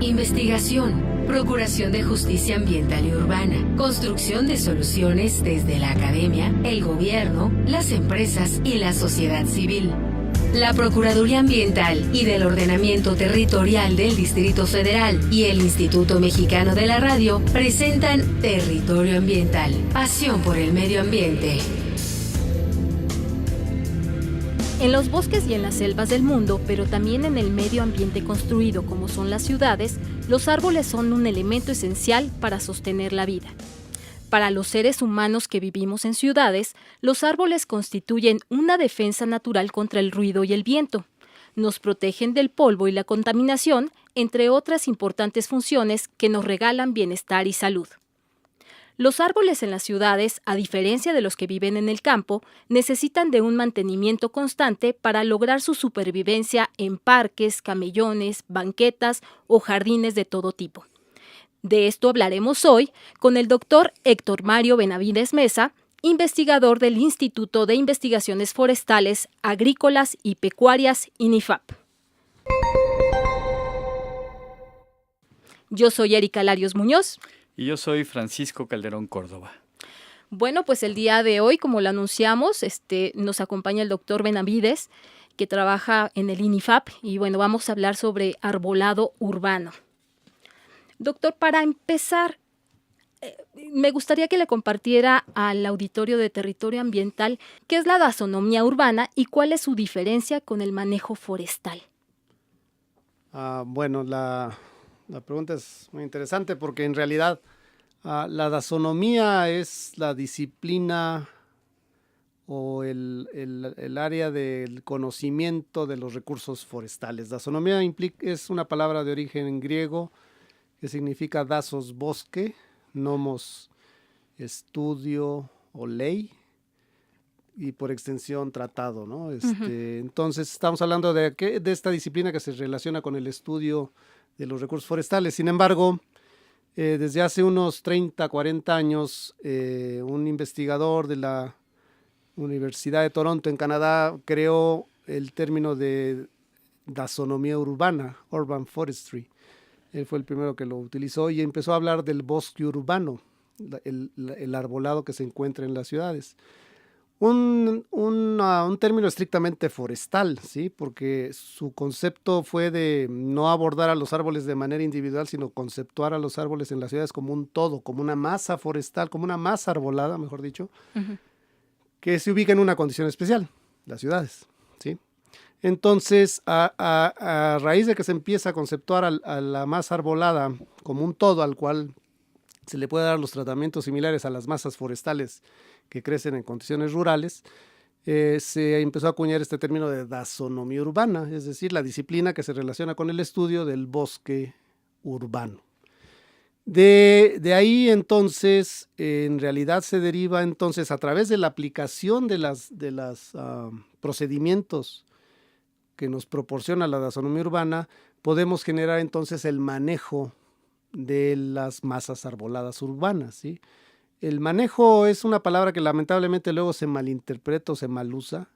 Investigación, procuración de justicia ambiental y urbana, construcción de soluciones desde la academia, el gobierno, las empresas y la sociedad civil. La Procuraduría Ambiental y del Ordenamiento Territorial del Distrito Federal y el Instituto Mexicano de la Radio presentan Territorio Ambiental, pasión por el medio ambiente. En los bosques y en las selvas del mundo, pero también en el medio ambiente construido como son las ciudades, los árboles son un elemento esencial para sostener la vida. Para los seres humanos que vivimos en ciudades, los árboles constituyen una defensa natural contra el ruido y el viento. Nos protegen del polvo y la contaminación, entre otras importantes funciones que nos regalan bienestar y salud. Los árboles en las ciudades, a diferencia de los que viven en el campo, necesitan de un mantenimiento constante para lograr su supervivencia en parques, camellones, banquetas o jardines de todo tipo. De esto hablaremos hoy con el doctor Héctor Mario Benavides Mesa, investigador del Instituto de Investigaciones Forestales, Agrícolas y Pecuarias, INIFAP. Yo soy Erika Larios Muñoz. Y yo soy Francisco Calderón Córdoba. Bueno, pues el día de hoy, como lo anunciamos, nos acompaña el doctor Benavides, que trabaja en el INIFAP, y bueno, vamos a hablar sobre arbolado urbano. Doctor, para empezar, me gustaría que le compartiera al auditorio de Territorio Ambiental qué es la dasonomía urbana y cuál es su diferencia con el manejo forestal. Bueno, la pregunta es muy interesante porque en realidad la dasonomía es la disciplina o el área del conocimiento de los recursos forestales. Dasonomía es una palabra de origen griego que significa dasos, bosque, nomos, estudio o ley, y por extensión tratado, ¿no? Entonces estamos hablando de esta disciplina que se relaciona con el estudio de los recursos forestales. Sin embargo, desde hace unos 30, 40 años, un investigador de la Universidad de Toronto en Canadá creó el término de dasonomía urbana, urban forestry. Él fue el primero que lo utilizó y empezó a hablar del bosque urbano, el arbolado que se encuentra en las ciudades. Un término estrictamente forestal, ¿sí? Porque su concepto fue de no abordar a los árboles de manera individual, sino conceptuar a los árboles en las ciudades como un todo, como una masa forestal, como una masa arbolada, mejor dicho, que se ubica en una condición especial, las ciudades, ¿sí? Entonces, a raíz de que se empieza a conceptuar a la masa arbolada como un todo al cual se le puede dar los tratamientos similares a las masas forestales que crecen en condiciones rurales, se empezó a acuñar este término de dasonomía urbana, es decir, la disciplina que se relaciona con el estudio del bosque urbano. De ahí entonces, en realidad se deriva entonces a través de la aplicación de los procedimientos que nos proporciona la dasonomía urbana, podemos generar entonces el manejo de las masas arboladas urbanas, ¿sí? El manejo es una palabra que lamentablemente luego se malinterpreta o se malusa.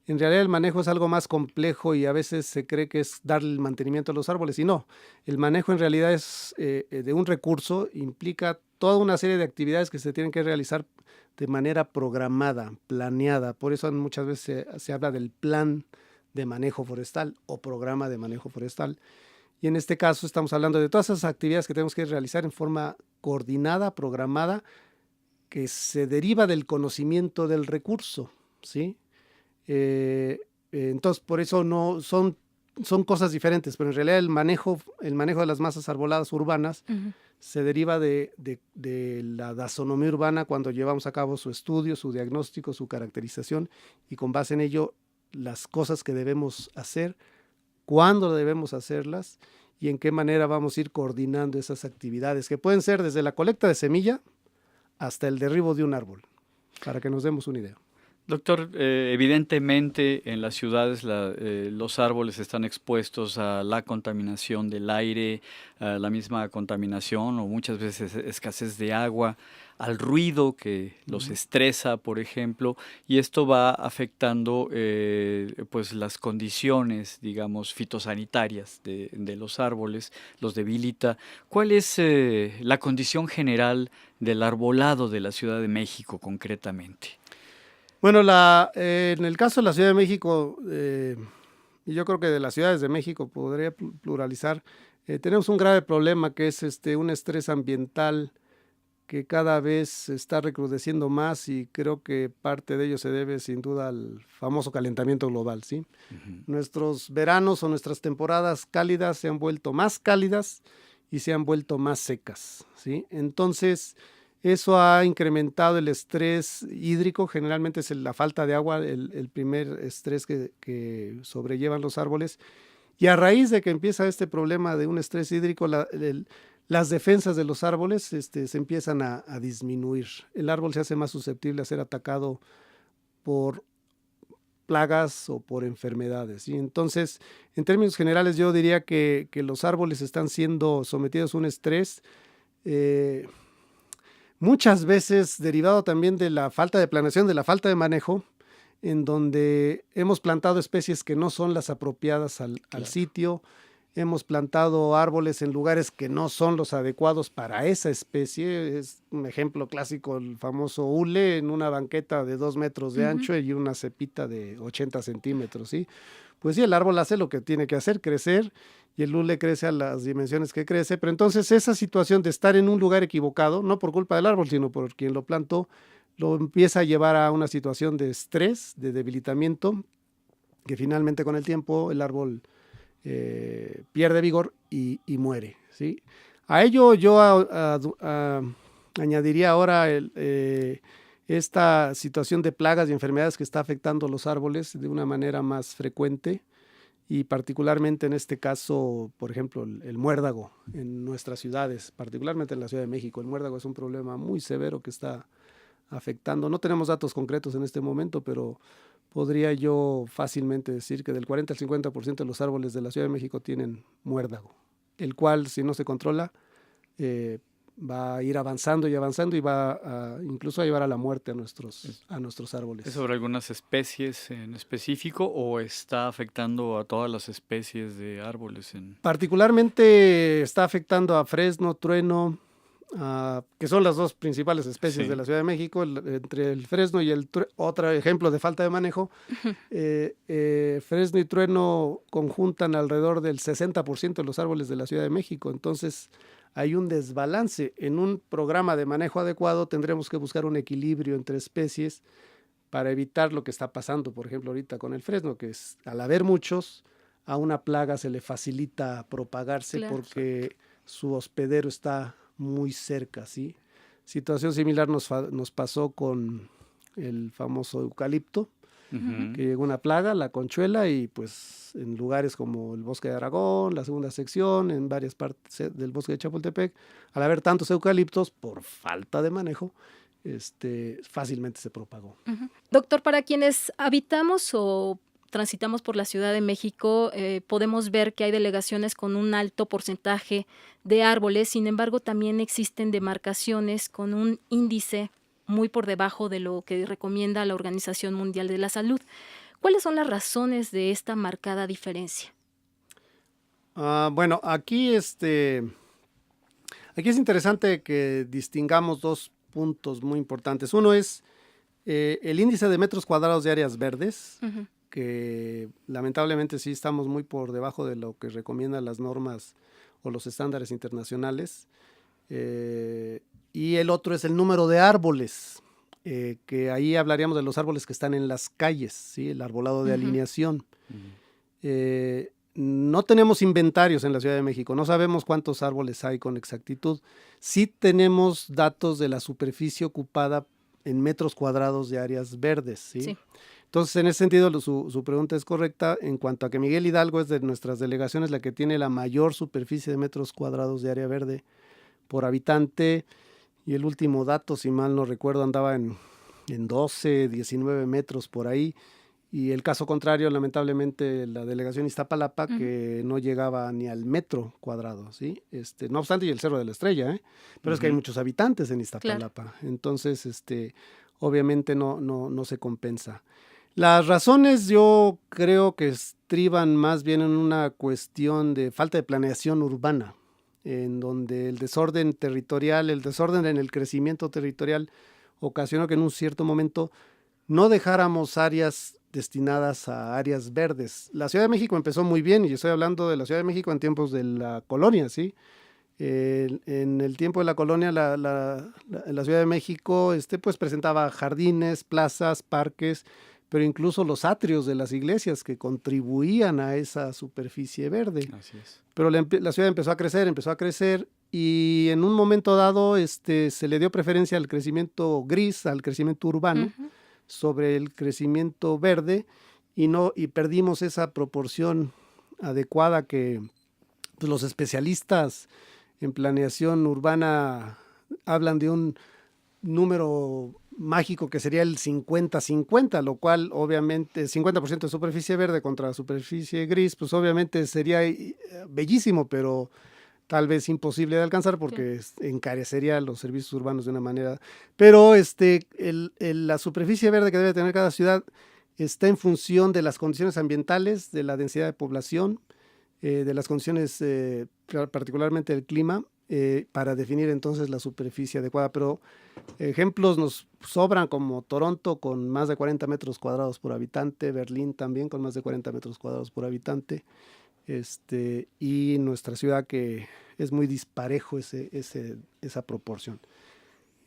En realidad el manejo es algo más complejo y a veces se cree que es darle el mantenimiento a los árboles, y no. El manejo en realidad es de un recurso, implica toda una serie de actividades que se tienen que realizar de manera programada, planeada. Por eso muchas veces se habla del plan de manejo forestal o programa de manejo forestal. Y en este caso estamos hablando de todas esas actividades que tenemos que realizar en forma coordinada, programada, que se deriva del conocimiento del recurso, ¿sí? Entonces, por eso no son cosas diferentes, pero en realidad el manejo de las masas arboladas urbanas se deriva de la dasonomía urbana cuando llevamos a cabo su estudio, su diagnóstico, su caracterización, y con base en ello las cosas que debemos hacer, cuándo debemos hacerlas y en qué manera vamos a ir coordinando esas actividades, que pueden ser desde la colecta de semilla hasta el derribo de un árbol, para que nos demos una idea. Doctor, evidentemente en las ciudades los árboles están expuestos a la contaminación del aire, a la misma contaminación o muchas veces escasez de agua, al ruido que los estresa, por ejemplo, y esto va afectando pues las condiciones, digamos, fitosanitarias de los árboles, los debilita. ¿Cuál es la condición general del arbolado de la Ciudad de México concretamente? Bueno, en el caso de la Ciudad de México, y yo creo que de las ciudades de México podría pluralizar, tenemos un grave problema que es un estrés ambiental que cada vez se está recrudeciendo más y creo que parte de ello se debe sin duda al famoso calentamiento global, ¿sí? Nuestros veranos o nuestras temporadas cálidas se han vuelto más cálidas y se han vuelto más secas, ¿sí? Entonces, eso ha incrementado el estrés hídrico, generalmente es la falta de agua, el primer estrés que sobrellevan los árboles. Y a raíz de que empieza este problema de un estrés hídrico, las defensas de los árboles se empiezan a disminuir. El árbol se hace más susceptible a ser atacado por plagas o por enfermedades, ¿sí? Entonces, en términos generales, yo diría que los árboles están siendo sometidos a un estrés muchas veces derivado también de la falta de planeación, de la falta de manejo, en donde hemos plantado especies que no son las apropiadas al sitio, hemos plantado árboles en lugares que no son los adecuados para esa especie. Es un ejemplo clásico el famoso hule en una banqueta de 2 metros de ancho y una cepita de 80 centímetros, ¿sí? Pues sí, el árbol hace lo que tiene que hacer, crecer, y el hule crece a las dimensiones que crece, pero entonces esa situación de estar en un lugar equivocado, no por culpa del árbol, sino por quien lo plantó, lo empieza a llevar a una situación de estrés, de debilitamiento, que finalmente con el tiempo el árbol pierde vigor y muere, ¿sí? A ello yo añadiría ahora esta situación de plagas y enfermedades que está afectando a los árboles de una manera más frecuente, y particularmente en este caso, por ejemplo, el muérdago en nuestras ciudades, particularmente en la Ciudad de México. El muérdago es un problema muy severo que está afectando. No tenemos datos concretos en este momento, pero podría yo fácilmente decir que del 40 al 50% de los árboles de la Ciudad de México tienen muérdago, el cual, si no se controla, va a ir avanzando y avanzando y va incluso a llevar a la muerte a nuestros árboles. ¿Es sobre algunas especies en específico o está afectando a todas las especies de árboles? Particularmente está afectando a fresno, trueno, que son las dos principales especies de la Ciudad de México, entre el fresno y otro ejemplo de falta de manejo. Fresno y trueno conjuntan alrededor del 60% de los árboles de la Ciudad de México, entonces hay un desbalance. En un programa de manejo adecuado tendremos que buscar un equilibrio entre especies para evitar lo que está pasando, por ejemplo, ahorita con el fresno, que es, al haber muchos, a una plaga se le facilita propagarse porque su hospedero está muy cerca, ¿sí? Situación similar nos pasó con el famoso eucalipto, que llegó una plaga, la conchuela, y pues en lugares como el Bosque de Aragón, la segunda sección, en varias partes del Bosque de Chapultepec, al haber tantos eucaliptos, por falta de manejo, fácilmente se propagó. Doctor, para quienes habitamos o transitamos por la Ciudad de México, podemos ver que hay delegaciones con un alto porcentaje de árboles, sin embargo también existen demarcaciones con un índice muy por debajo de lo que recomienda la Organización Mundial de la Salud. ¿Cuáles son las razones de esta marcada diferencia? Bueno, aquí es interesante que distingamos dos puntos muy importantes. Uno es el índice de metros cuadrados de áreas verdes, que lamentablemente sí estamos muy por debajo de lo que recomiendan las normas o los estándares internacionales. Y el otro es el número de árboles, que ahí hablaríamos de los árboles que están en las calles, ¿sí? El arbolado de alineación. No tenemos inventarios en la Ciudad de México, no sabemos cuántos árboles hay con exactitud. Sí tenemos datos de la superficie ocupada en metros cuadrados de áreas verdes, ¿sí? Sí. Entonces, en ese sentido, su pregunta es correcta en cuanto a que Miguel Hidalgo es de nuestras delegaciones la que tiene la mayor superficie de metros cuadrados de área verde por habitante, y el último dato, si mal no recuerdo, andaba en en 12, 19 metros por ahí. Y el caso contrario, lamentablemente, la delegación Iztapalapa, que no llegaba ni al metro cuadrado, ¿sí? No obstante, y el Cerro de la Estrella, ¿eh? Pero es que hay muchos habitantes en Iztapalapa. Claro. Entonces, obviamente no se compensa. Las razones yo creo que estriban más bien en una cuestión de falta de planeación urbana, en donde el desorden territorial, el desorden en el crecimiento territorial ocasionó que en un cierto momento no dejáramos áreas destinadas a áreas verdes. La Ciudad de México empezó muy bien, y estoy hablando de la Ciudad de México en tiempos de la colonia, ¿sí? En el tiempo de la colonia, la Ciudad de México pues presentaba jardines, plazas, parques, pero incluso los atrios de las iglesias que contribuían a esa superficie verde. Así es. Pero la ciudad empezó a crecer, y en un momento dado se le dio preferencia al crecimiento gris, al crecimiento urbano, sobre el crecimiento verde, y perdimos esa proporción adecuada que pues, los especialistas en planeación urbana hablan de un número mágico que sería el 50-50, lo cual obviamente 50% de superficie verde contra superficie gris, pues obviamente sería bellísimo, pero tal vez imposible de alcanzar porque encarecería los servicios urbanos de una manera. Pero la superficie verde que debe tener cada ciudad está en función de las condiciones ambientales, de la densidad de población, de las condiciones, particularmente del clima, para definir entonces la superficie adecuada. Pero ejemplos nos sobran, como Toronto con más de 40 metros cuadrados por habitante, Berlín también con más de 40 metros cuadrados por habitante, y nuestra ciudad, que es muy disparejo esa proporción.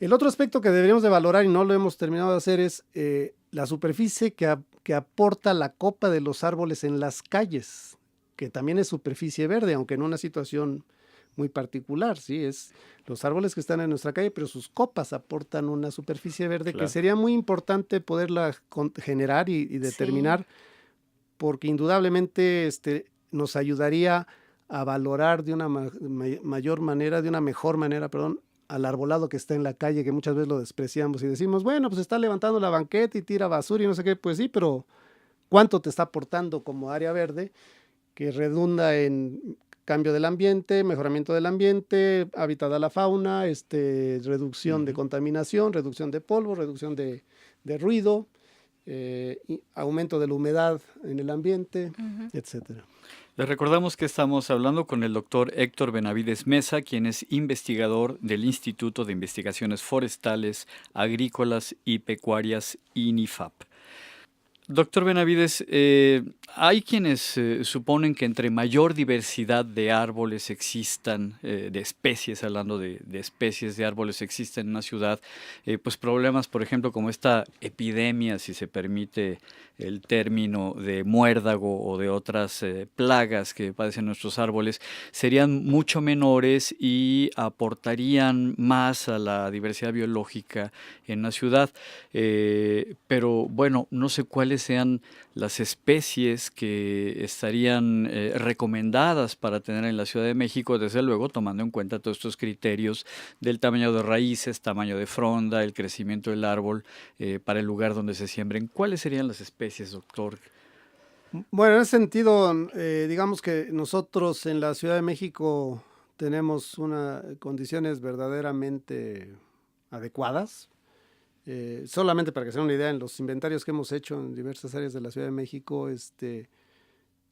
El otro aspecto que deberíamos de valorar, y no lo hemos terminado de hacer, es la superficie que aporta la copa de los árboles en las calles, que también es superficie verde, aunque en una situación muy particular, ¿sí? Es los árboles que están en nuestra calle, pero sus copas aportan una superficie verde, claro, que sería muy importante poderla generar y determinar, sí, porque indudablemente nos ayudaría a valorar de una mejor manera, al arbolado que está en la calle, que muchas veces lo despreciamos y decimos, bueno, pues está levantando la banqueta y tira basura y no sé qué. Pues sí, pero ¿cuánto te está aportando como área verde que redunda en cambio del ambiente, mejoramiento del ambiente, hábitat a la fauna, reducción de contaminación, reducción de polvo, reducción de ruido, aumento de la humedad en el ambiente, etcétera? Les recordamos que estamos hablando con el doctor Héctor Benavides Mesa, quien es investigador del Instituto de Investigaciones Forestales, Agrícolas y Pecuarias, INIFAP. Doctor Benavides, hay quienes suponen que entre mayor diversidad de árboles existan, de especies, hablando de especies de árboles existan en una ciudad, pues problemas, por ejemplo, como esta epidemia, si se permite el término, de muérdago o de otras plagas que padecen nuestros árboles, serían mucho menores y aportarían más a la diversidad biológica en una ciudad. Pero bueno, no sé cuáles sean las especies que estarían recomendadas para tener en la Ciudad de México, desde luego tomando en cuenta todos estos criterios del tamaño de raíces, tamaño de fronda, el crecimiento del árbol, para el lugar donde se siembren. ¿Cuáles serían las especies, doctor? Bueno, en ese sentido, digamos que nosotros en la Ciudad de México tenemos condiciones verdaderamente adecuadas. Solamente para que se den una idea, en los inventarios que hemos hecho en diversas áreas de la Ciudad de México,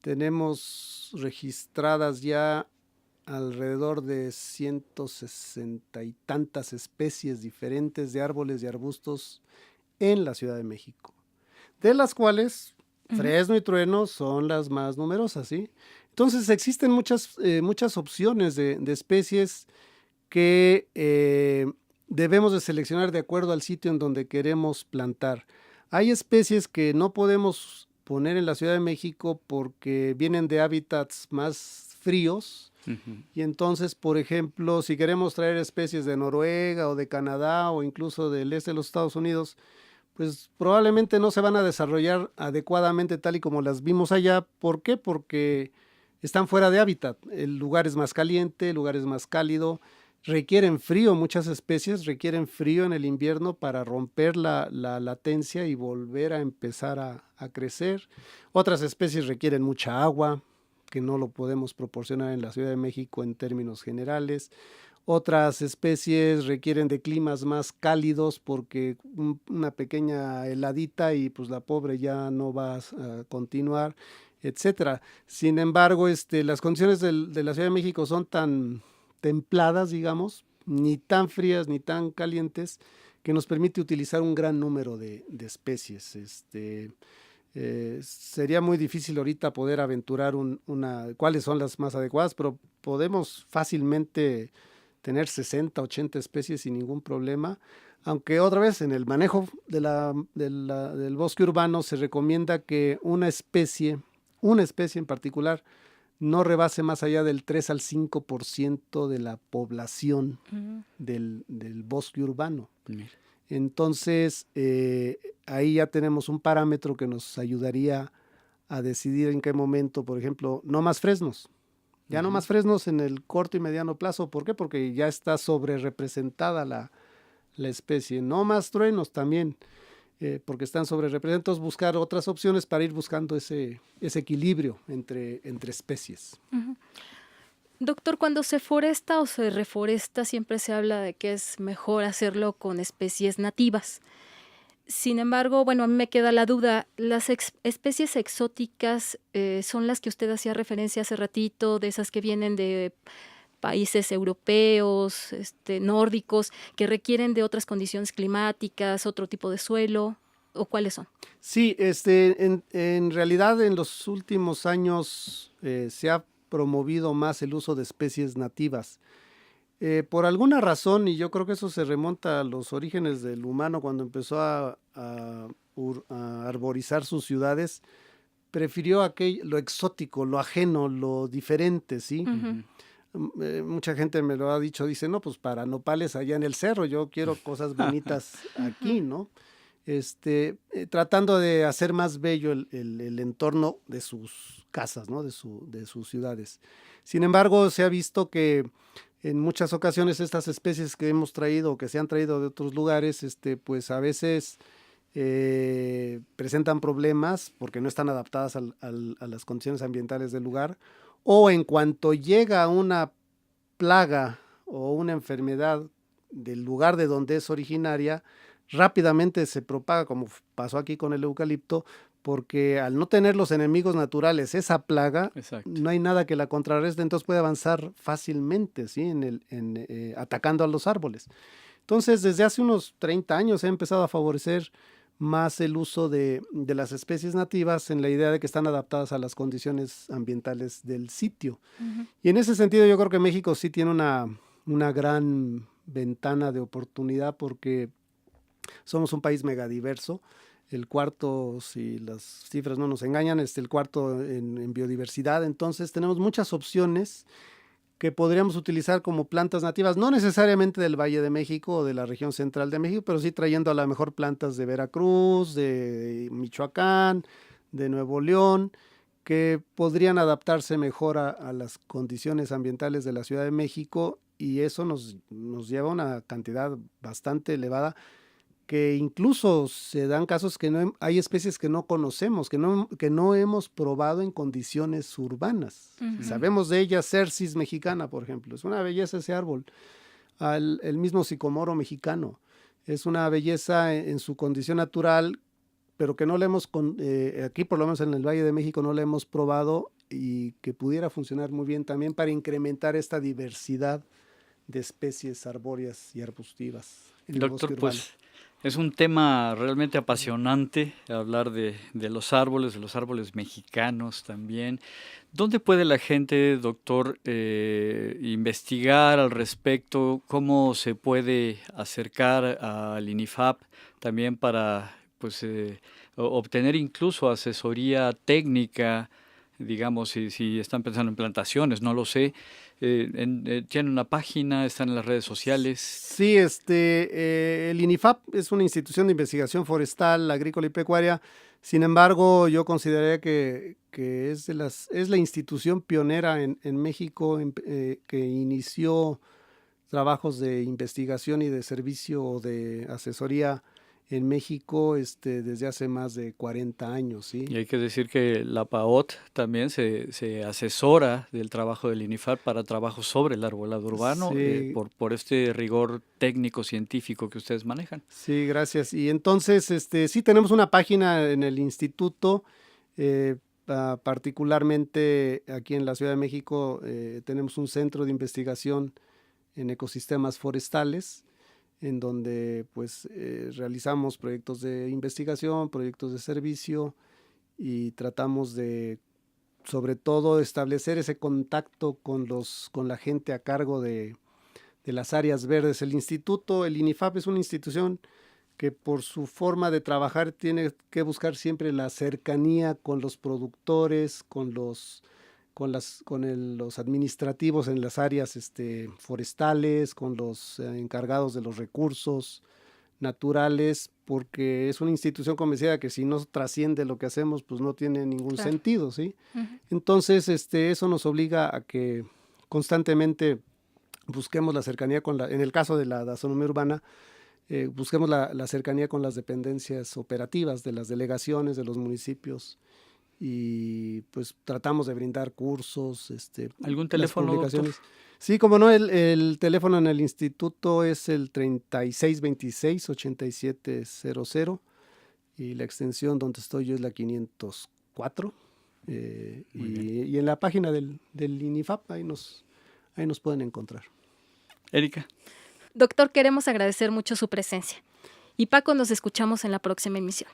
tenemos registradas ya alrededor de 160 y tantas especies diferentes de árboles y arbustos en la Ciudad de México, de las cuales fresno y trueno son las más numerosas, ¿sí? Entonces existen muchas opciones de especies que debemos de seleccionar de acuerdo al sitio en donde queremos plantar. Hay especies que no podemos poner en la Ciudad de México porque vienen de hábitats más fríos, y entonces, por ejemplo, si queremos traer especies de Noruega o de Canadá o incluso del este de los Estados Unidos, pues probablemente no se van a desarrollar adecuadamente tal y como las vimos allá. ¿Por qué? Porque están fuera de hábitat. El lugar es más caliente, el lugar es más cálido. requieren frío, muchas especies requieren frío en el invierno para romper la latencia y volver a empezar a crecer. Otras especies requieren mucha agua, que no lo podemos proporcionar en la Ciudad de México en términos generales. Otras especies requieren de climas más cálidos porque una pequeña heladita y pues la pobre ya no va a continuar, etcétera. Sin embargo, las condiciones de la Ciudad de México son tan templadas, digamos, ni tan frías ni tan calientes, que nos permite utilizar un gran número de especies. Sería muy difícil ahorita poder aventurar cuáles son las más adecuadas, pero podemos fácilmente tener 60, 80 especies sin ningún problema, aunque otra vez en el manejo del bosque urbano se recomienda que una especie en particular no rebase más allá del 3 al 5% de la población del bosque urbano. Entonces, ahí ya tenemos un parámetro que nos ayudaría a decidir en qué momento, por ejemplo, no más fresnos. Ya no más fresnos en el corto y mediano plazo. ¿Por qué? Porque ya está sobre representada la especie. No más truenos también, porque están sobre representados. Buscar otras opciones para ir buscando ese equilibrio entre especies. Uh-huh. Doctor, cuando se foresta o se reforesta, siempre se habla de que es mejor hacerlo con especies nativas. Sin embargo, bueno, a mí me queda la duda, ¿las especies exóticas son las que usted hacía referencia hace ratito, de esas que vienen de países europeos, nórdicos, que requieren de otras condiciones climáticas, otro tipo de suelo, o cuáles son? Sí, en realidad en los últimos años se ha promovido más el uso de especies nativas. Por alguna razón, y yo creo que eso se remonta a los orígenes del humano cuando empezó a arborizar sus ciudades, prefirió lo exótico, lo ajeno, lo diferente, ¿sí? Uh-huh. Mucha gente me lo ha dicho, dice, no, pues para nopales allá en el cerro, yo quiero cosas bonitas aquí, ¿no? Tratando de hacer más bello el entorno de sus casas, ¿no? de sus ciudades. Sin embargo, se ha visto que en muchas ocasiones estas especies que hemos traído o que se han traído de otros lugares, pues a veces presentan problemas porque no están adaptadas a las condiciones ambientales del lugar, o en cuanto llega una plaga o una enfermedad del lugar de donde es originaria, rápidamente se propaga, como pasó aquí con el eucalipto, porque al no tener los enemigos naturales esa plaga, exacto, no hay nada que la contrarreste, entonces puede avanzar fácilmente, ¿sí? Atacando a los árboles. Entonces, desde hace unos 30 años he empezado a favorecer más el uso de las especies nativas en la idea de que están adaptadas a las condiciones ambientales del sitio. Uh-huh. Y en ese sentido yo creo que México sí tiene una gran ventana de oportunidad porque somos un país megadiverso. El cuarto, si las cifras no nos engañan, es el cuarto en biodiversidad. Entonces tenemos muchas opciones que podríamos utilizar como plantas nativas, no necesariamente del Valle de México o de la región central de México, pero sí trayendo a lo mejor plantas de Veracruz, de Michoacán, de Nuevo León, que podrían adaptarse mejor a las condiciones ambientales de la Ciudad de México, y eso nos lleva a una cantidad bastante elevada, que incluso se dan casos que hay especies que no conocemos, que no hemos probado en condiciones urbanas. Uh-huh. Sabemos de ella, Cercis mexicana, por ejemplo. Es una belleza ese árbol. El mismo sicomoro mexicano. Es una belleza en su condición natural, pero que no le hemos, aquí por lo menos en el Valle de México, no la hemos probado y que pudiera funcionar muy bien también para incrementar esta diversidad de especies arbóreas y arbustivas. Doctor, pues es un tema realmente apasionante hablar de los árboles mexicanos también. ¿Dónde puede la gente, doctor, investigar al respecto? ¿Cómo se puede acercar al INIFAP también para obtener incluso asesoría técnica? Digamos, si están pensando en plantaciones, no lo sé. ¿Tienen una página? ¿Están en las redes sociales? Sí, el INIFAP es una institución de investigación forestal, agrícola y pecuaria. Sin embargo, yo consideraría que es la institución pionera en México que inició trabajos de investigación y de servicio o de asesoría en México desde hace más de 40 años, ¿sí? Y hay que decir que la PAOT también se asesora del trabajo del INIFAP para trabajos sobre el arbolado urbano, Sí. por este rigor técnico científico que ustedes manejan. Sí, gracias. Y entonces, sí tenemos una página en el instituto, particularmente aquí en la Ciudad de México, tenemos un centro de investigación en ecosistemas forestales, en donde pues realizamos proyectos de investigación, proyectos de servicio y tratamos de, sobre todo, establecer ese contacto con la gente a cargo de las áreas verdes. El instituto, el INIFAP, es una institución que por su forma de trabajar tiene que buscar siempre la cercanía con los productores, con los administrativos en las áreas forestales, con los encargados de los recursos naturales, porque es una institución convencida que si no trasciende lo que hacemos, pues no tiene ningún sentido, ¿sí? Uh-huh. Entonces, eso nos obliga a que constantemente busquemos la cercanía en el caso de la taxonomía urbana, busquemos la cercanía con las dependencias operativas de las delegaciones, de los municipios, y pues tratamos de brindar cursos, ¿algún teléfono, publicaciones? Doctor? Sí, como no, el teléfono en el instituto es el 3626-8700 y la extensión donde estoy yo es la 504, y en la página del INIFAP ahí nos pueden encontrar. Erika. Doctor, queremos agradecer mucho su presencia. Y Paco, nos escuchamos en la próxima emisión.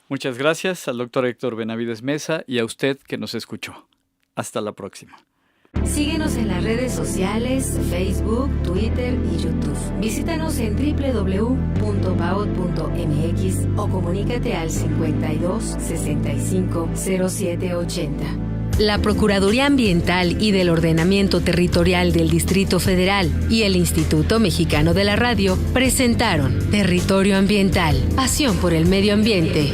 Muchas gracias al doctor Héctor Benavides Mesa y a usted que nos escuchó. Hasta la próxima. Síguenos en las redes sociales, Facebook, Twitter y YouTube. Visítanos en www.paot.mx o comunícate al 52 65 07 80. La Procuraduría Ambiental y del Ordenamiento Territorial del Distrito Federal y el Instituto Mexicano de la Radio presentaron Territorio Ambiental, pasión por el medio ambiente.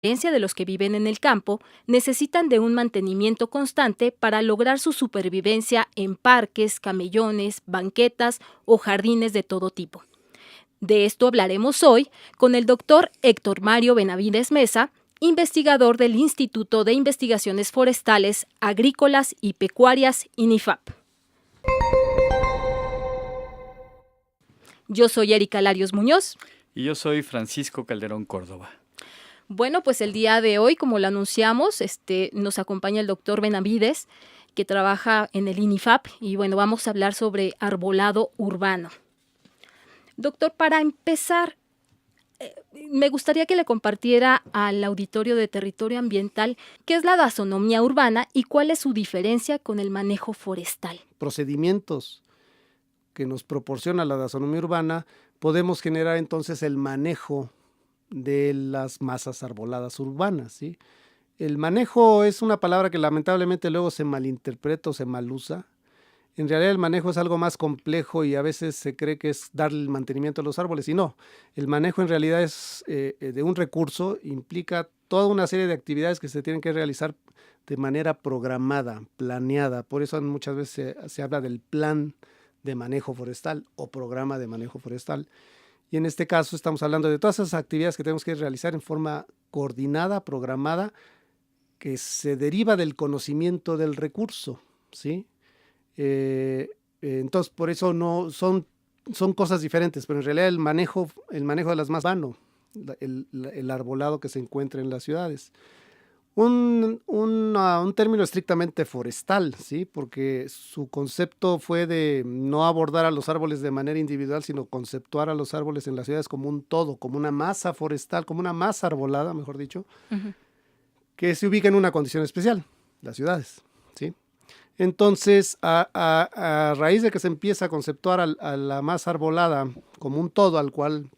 De los que viven en el campo, necesitan de un mantenimiento constante para lograr su supervivencia en parques, camellones, banquetas o jardines de todo tipo. De esto hablaremos hoy con el doctor Héctor Mario Benavides Mesa, investigador del Instituto de Investigaciones Forestales, Agrícolas y Pecuarias, INIFAP. Yo soy Erika Larios Muñoz. Y yo soy Francisco Calderón Córdoba. Bueno, pues el día de hoy, como lo anunciamos, nos acompaña el doctor Benavides, que trabaja en el INIFAP, y bueno, vamos a hablar sobre arbolado urbano. Doctor, para empezar, me gustaría que le compartiera al auditorio de Territorio Ambiental qué es la taxonomía urbana y cuál es su diferencia con el manejo forestal. Procedimientos que nos proporciona la taxonomía urbana, podemos generar entonces el manejo de las masas arboladas urbanas, ¿sí? El manejo es una palabra que lamentablemente luego se malinterpreta o se malusa. En realidad el manejo es algo más complejo y a veces se cree que es darle el mantenimiento a los árboles, y no. El manejo en realidad es de un recurso, implica toda una serie de actividades que se tienen que realizar de manera programada, planeada. Por eso muchas veces se habla del plan de manejo forestal o programa de manejo forestal. Y en este caso estamos hablando de todas esas actividades que tenemos que realizar en forma coordinada, programada, que se deriva del conocimiento del recurso, ¿sí? Entonces, por eso no son cosas diferentes, pero en realidad el manejo de las masas urbano, el arbolado que se encuentra en las ciudades. un término estrictamente forestal, ¿sí? Porque su concepto fue de no abordar a los árboles de manera individual, sino conceptuar a los árboles en las ciudades como un todo, como una masa forestal, como una masa arbolada, mejor dicho, que se ubica en una condición especial, las ciudades, ¿sí? Entonces, a raíz de que se empieza a conceptuar a la masa arbolada como un todo al cual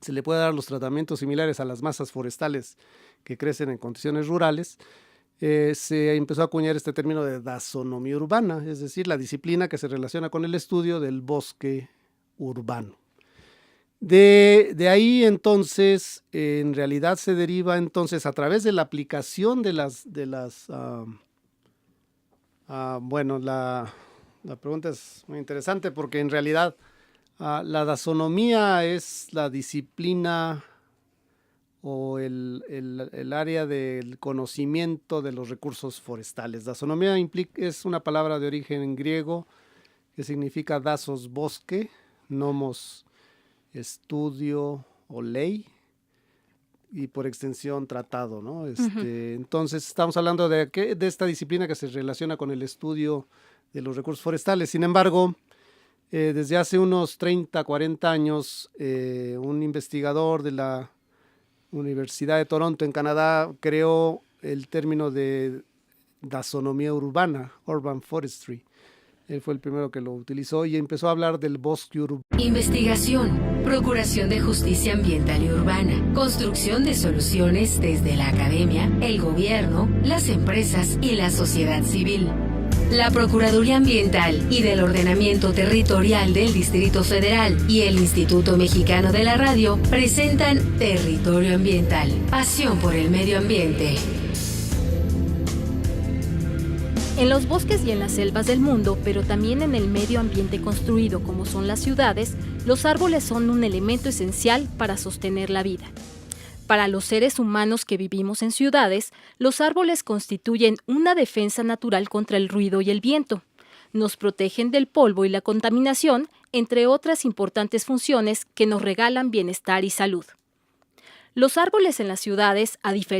se le puede dar los tratamientos similares a las masas forestales que crecen en condiciones rurales, se empezó a acuñar este término de dasonomía urbana, es decir, la disciplina que se relaciona con el estudio del bosque urbano. De ahí entonces, en realidad se deriva entonces a través de la aplicación bueno, la pregunta es muy interesante porque en realidad la dasonomía es la disciplina o el área del conocimiento de los recursos forestales. Dasonomía es una palabra de origen griego que significa dasos, bosque, nomos, estudio o ley, y por extensión tratado, ¿no? Entonces estamos hablando de esta disciplina que se relaciona con el estudio de los recursos forestales. Sin embargo, desde hace unos 30, 40 años, un investigador de la Universidad de Toronto en Canadá creó el término de dasonomía urbana, urban forestry. Él fue el primero que lo utilizó y empezó a hablar del bosque urbano. Investigación, procuración de justicia ambiental y urbana, construcción de soluciones desde la academia, el gobierno, las empresas y la sociedad civil. La Procuraduría Ambiental y del Ordenamiento Territorial del Distrito Federal y el Instituto Mexicano de la Radio presentan Territorio Ambiental, pasión por el medio ambiente. En los bosques y en las selvas del mundo, pero también en el medio ambiente construido como son las ciudades, los árboles son un elemento esencial para sostener la vida. Para los seres humanos que vivimos en ciudades, los árboles constituyen una defensa natural contra el ruido y el viento. Nos protegen del polvo y la contaminación, entre otras importantes funciones que nos regalan bienestar y salud. Los árboles en las ciudades, a diferencia